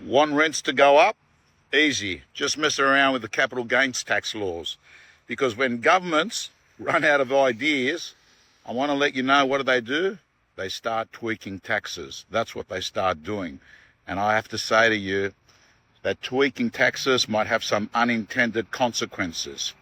Want rents to go up? Easy. Just mess around with the capital gains tax laws. Because when governments run out of ideas, I want to let you know, what do? They start tweaking taxes. That's what they start doing. And I have to say to you that tweaking taxes might have some unintended consequences.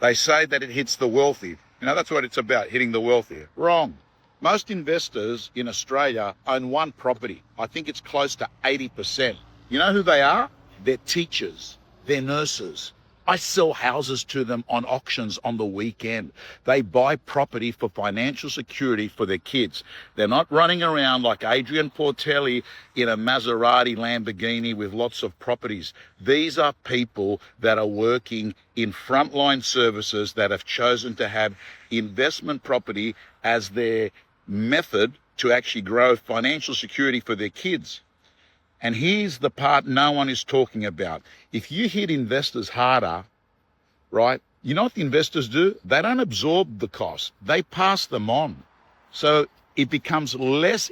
They say that it hits the wealthy. That's what it's about, hitting the wealthy. Wrong. Most investors in Australia own one property. I think it's close to 80%. You know who they are? They're teachers. They're nurses. I sell houses to them on auctions on the weekend. They buy property for financial security for their kids. They're not running around like Adrian Portelli in a Maserati Lamborghini with lots of properties. These are people that are working in frontline services that have chosen to have investment property as their method to actually grow financial security for their kids. And here's the part no one is talking about. If you hit investors harder, right, you know what the investors do? They don't absorb the cost. They pass them on. So it becomes less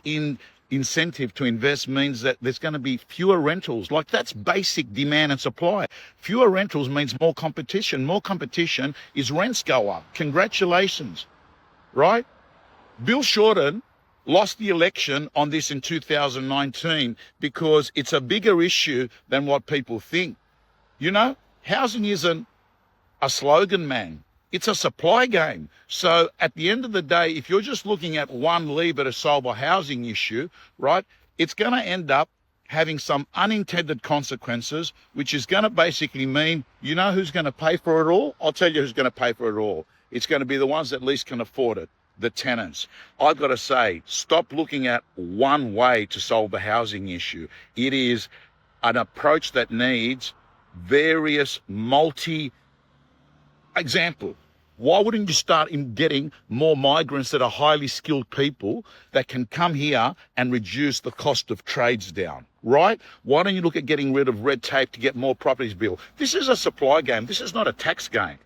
incentive to invest, means that there's going to be fewer rentals. Like, that's basic demand and supply. Fewer rentals means more competition. More competition is rents go up. Congratulations, right? Bill Shorten lost the election on this in 2019 because it's a bigger issue than what people think. Housing isn't a slogan, man. It's a supply game. So at the end of the day, if you're just looking at one lever to solve a housing issue, right, it's going to end up having some unintended consequences, which is going to basically mean, who's going to pay for it all? I'll tell you who's going to pay for it all. It's going to be the ones that least can afford it. The tenants. I've got to say, stop looking at one way to solve the housing issue. It is an approach that needs various example. Why wouldn't you start in getting more migrants that are highly skilled people that can come here and reduce the cost of trades down, right? Why don't you look at getting rid of red tape to get more properties built? This is a supply game. This is not a tax game.